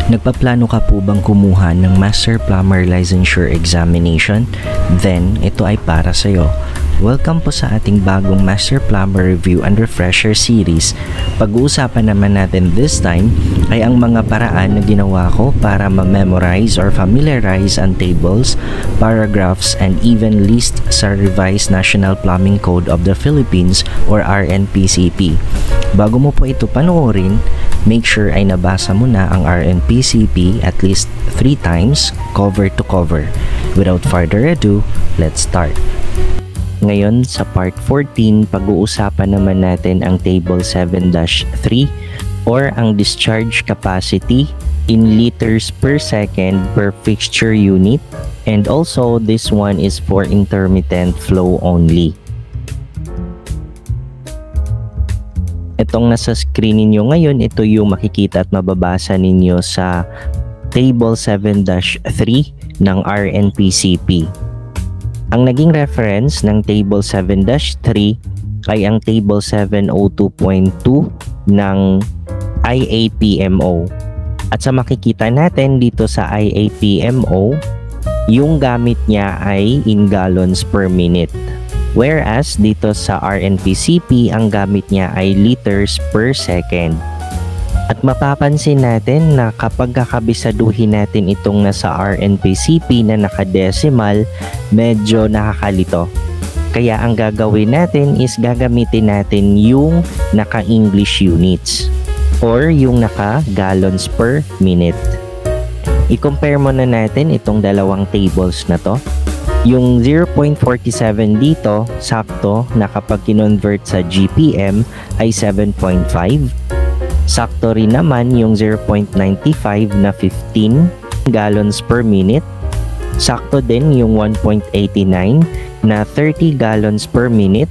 Nagpaplano ka po bang kumuha ng Master Plumber Licensure Examination? Then, ito ay para sa iyo. Welcome po sa ating bagong Master Plumber Review and Refresher Series. Pag-uusapan naman natin this time ay ang mga paraan na ginawa ko para ma-memorize or familiarize ang tables, paragraphs, and even list sa Revised National Plumbing Code of the Philippines or RNPCP. Bago mo po ito panoorin, make sure ay nabasa mo na ang RNPCP at least 3 times, cover to cover. Without further ado, let's start. Ngayon sa part 14, pag-uusapan naman natin ang table 7-3 or ang discharge capacity in liters per second per fixture unit, and also this one is for intermittent flow only. Itong nasa screen ninyo ngayon, ito yung makikita at mababasa ninyo sa table 7-3 ng RNPCP. Ang naging reference ng table 7-3 ay ang table 702.2 ng IAPMO. At sa makikita natin dito sa IAPMO, yung gamit niya ay in gallons per minute. Whereas dito sa RNPCP, ang gamit niya ay liters per second. At mapapansin natin na kapag kakabisaduhin natin itong nasa RNPCP na nakadesimal, medyo nakakalito. Kaya ang gagawin natin is gagamitin natin yung naka-English units or yung naka-gallons per minute. I-compare muna natin itong dalawang tables na to. Yung 0.47 dito, sakto na kapag kinonvert sa GPM ay 7.5. Sakto rin naman yung 0.95 na 15 gallons per minute. Sakto din yung 1.89 na 30 gallons per minute.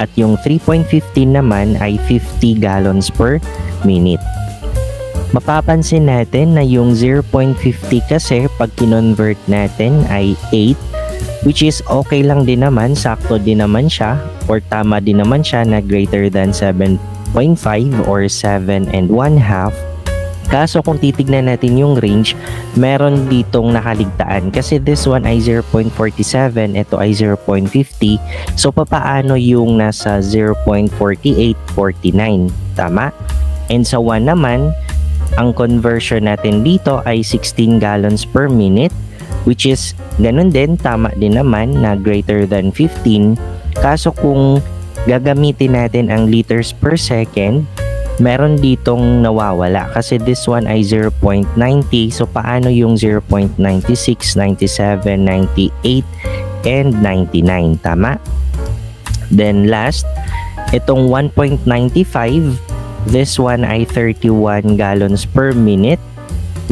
At yung 3.15 naman ay 50 gallons per minute. Mapapansin natin na yung 0.50 kasi pag kinonvert natin ay 8, which is okay lang din naman, sakto din naman siya or tama din naman siya na greater than 7.5 or 7 and 1/2. Kaso kung titignan natin yung range, meron ditong nakaligtaan kasi this one ay 0.47, ito ay 0.50. So papaano yung nasa 0.4849? Tama? And sa 1 naman, ang conversion natin dito ay 16 gallons per minute, which is ganun din, tama din naman na greater than 15. Kaso kung gagamitin natin ang liters per second, meron ditong nawawala kasi this one ay 0.90. So paano yung 0.96, 97, 98, and 99? Tama? Then last, itong 1.95, this one ay 31 gallons per minute,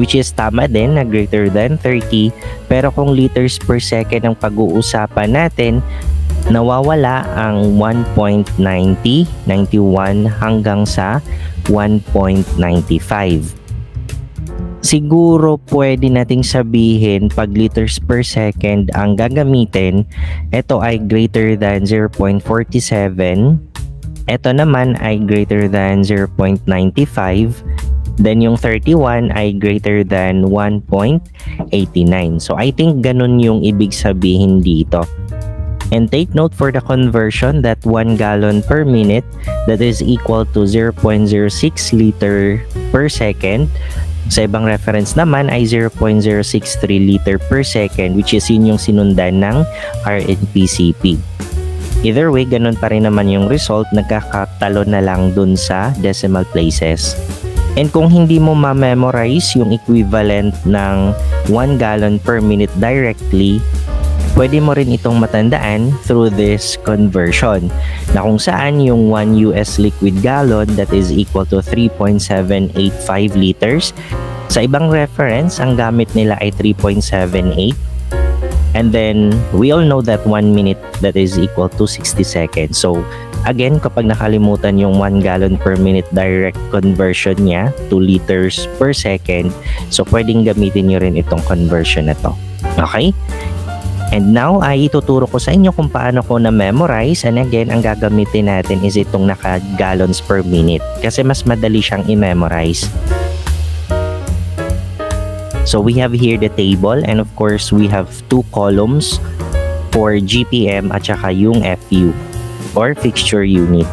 which is tama din na greater than 30. Pero kung liters per second ang pag-uusapan natin, nawawala ang 1.90, 91 hanggang sa 1.95. Siguro pwede nating sabihin pag liters per second ang gagamitin, ito ay greater than 0.47. Ito naman ay greater than 0.95. Then yung 31 ay greater than 1.89. So I think ganun yung ibig sabihin dito. And take note for the conversion that 1 gallon per minute, that is equal to 0.06 liter per second. Sa ibang reference naman ay 0.063 liter per second, which is yun yung sinundan ng RNPCP. Either way, ganun pa rin naman yung result, nagkakatalo na lang dun sa decimal places. And kung hindi mo ma-memorize yung equivalent ng 1 gallon per minute directly, pwede mo rin itong matandaan through this conversion na kung saan yung 1 US liquid gallon that is equal to 3.785 liters. Sa ibang reference, ang gamit nila ay 3.78. And then, we all know that 1 minute that is equal to 60 seconds. So, again, kapag nakalimutan yung 1 gallon per minute direct conversion niya to liters per second, so pwedeng gamitin nyo rin itong conversion na to. Okay? And now ay ituturo ko sa inyo kung paano ko na-memorize, and again, ang gagamitin natin is itong naka-gallons per minute kasi mas madali siyang i-memorize. So we have here the table, and of course we have two columns for GPM at saka yung FU or fixture unit.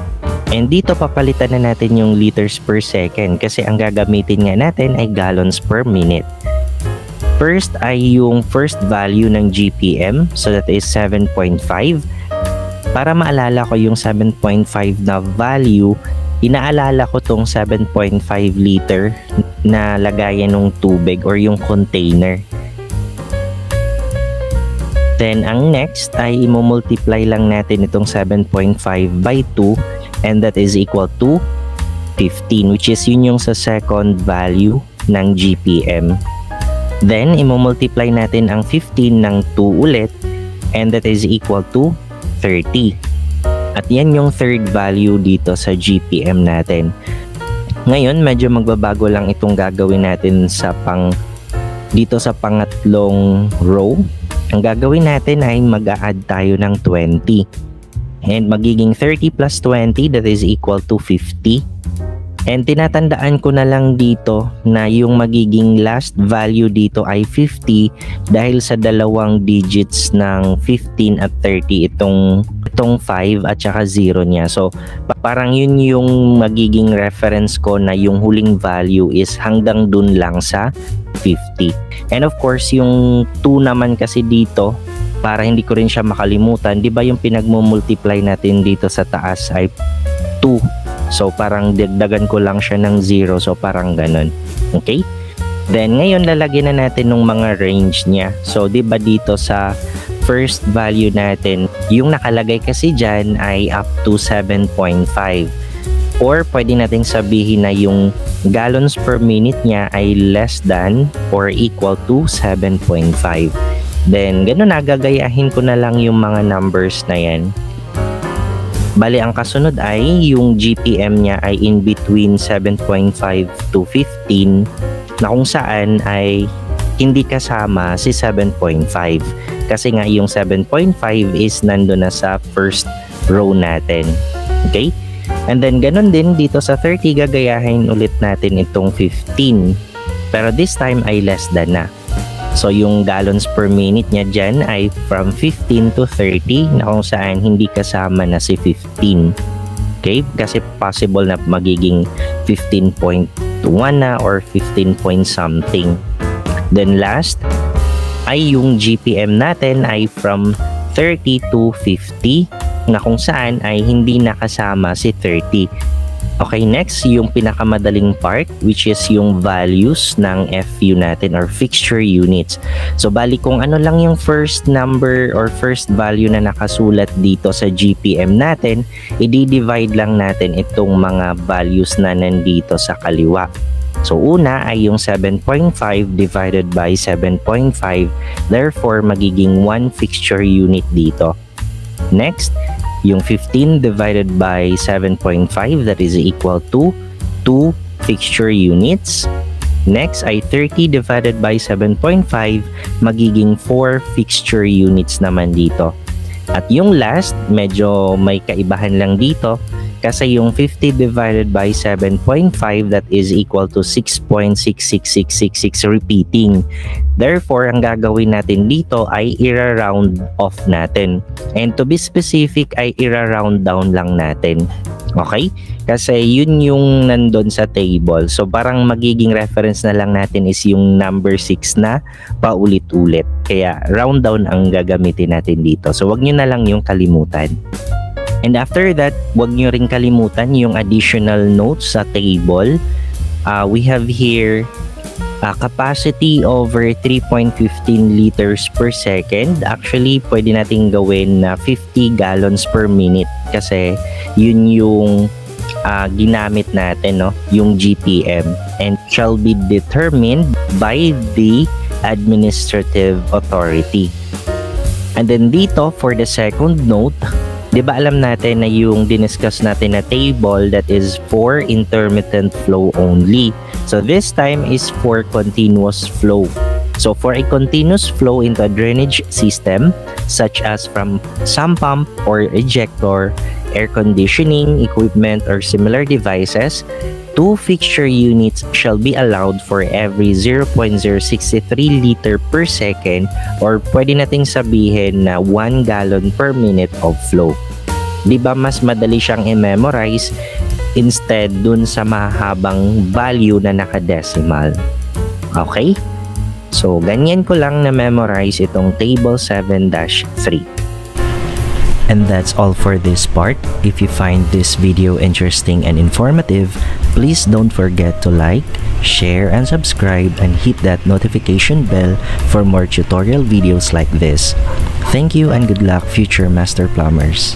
And dito papalitan na natin yung liters per second kasi ang gagamitin nga natin ay gallons per minute. First ay yung first value ng GPM, so that is 7.5. Para maalala ko yung 7.5 na value, inaalala ko tong 7.5 liter na lagayan ng tubig or yung container. Then ang next ay i-multiply lang natin itong 7.5 by 2, and that is equal to 15, which is yun yung sa second value ng GPM. Then, i-multiply natin ang 15 ng 2 ulit, and that is equal to 30. At yan yung third value dito sa GPM natin. Ngayon, medyo magbabago lang itong gagawin natin sa dito sa pangatlong row. Ang gagawin natin ay mag-a-add tayo ng 20. And magiging 30 plus 20, that is equal to 50. And tinatandaan ko na lang dito na yung magiging last value dito ay 50 dahil sa dalawang digits ng 15 at 30 itong 5 at saka 0 niya. So parang yun yung magiging reference ko na yung huling value is hanggang dun lang sa 50. And of course yung 2 naman kasi dito, para hindi ko rin siya makalimutan, di ba yung pinagmumultiply natin dito sa taas ay 2. So parang dagdagan ko lang siya ng 0. So parang ganun. Okay? Then ngayon lalagyan na natin ng mga range niya. So di ba dito sa first value natin, yung nakalagay kasi dyan ay up to 7.5. Or pwede nating sabihin na yung gallons per minute niya ay less than or equal to 7.5. Then, ganun na, gagayahin ko na lang yung mga numbers na yan. Bali, ang kasunod ay yung GPM niya ay in between 7.5 to 15 na kung saan ay hindi kasama si 7.5. Kasi nga yung 7.5 is nandun na sa first row natin. Okay? And then, ganun din dito sa 30, gagayahin ulit natin itong 15. Pero this time ay less than na. So, yung gallons per minute niya dyan ay from 15 to 30 na kung saan hindi kasama na si 15. Okay? Kasi possible na magiging 15.1 na or 15 point something. Then last ay yung GPM natin ay from 30 to 50 na kung saan ay hindi nakasama si 30. Okay, next, yung pinakamadaling part, which is yung values ng FU natin or fixture units. So, bali kung ano lang yung first number or first value na nakasulat dito sa GPM natin, i-divide lang natin itong mga values na nandito sa kaliwa. So, una ay yung 7.5 divided by 7.5. Therefore, magiging 1 fixture unit dito. Next, yung 15 divided by 7.5, that is equal to 2 fixture units. Next ay 30 divided by 7.5, magiging 4 fixture units naman dito. At yung last, medyo may kaibahan lang dito kasi yung 50 divided by 7.5, that is equal to 6.66666 repeating. Therefore, ang gagawin natin dito ay i-round off natin. And to be specific ay i-round down lang natin. Okay? Kasi yun yung nandun sa table. So parang magiging reference na lang natin is yung number 6 na paulit-ulit. Kaya round down ang gagamitin natin dito. So wag nyo na lang yung kalimutan. And after that, wag nyo rin kalimutan yung additional notes sa table. We have here capacity over 3.15 liters per second. Actually, pwede nating gawin na 50 gallons per minute kasi yun yung ginamit natin, no? Yung GPM, and shall be determined by the administrative authority. And then dito, for the second note, di ba alam natin na yung diniscuss natin na table that is for intermittent flow only. So this time is for continuous flow. So for a continuous flow into a drainage system, such as from sump pump or ejector, air conditioning equipment or similar devices, 2 fixture units shall be allowed for every 0.063 liter per second, or pwede nating sabihin na 1 gallon per minute of flow. Diba mas madali siyang i-memorize instead dun sa mahabang value na naka-decimal. Okay? So, ganyan ko lang na-memorize itong table 7-3. And that's all for this part. If you find this video interesting and informative, please don't forget to like, share, and subscribe, and hit that notification bell for more tutorial videos like this. Thank you and good luck, future master plumbers.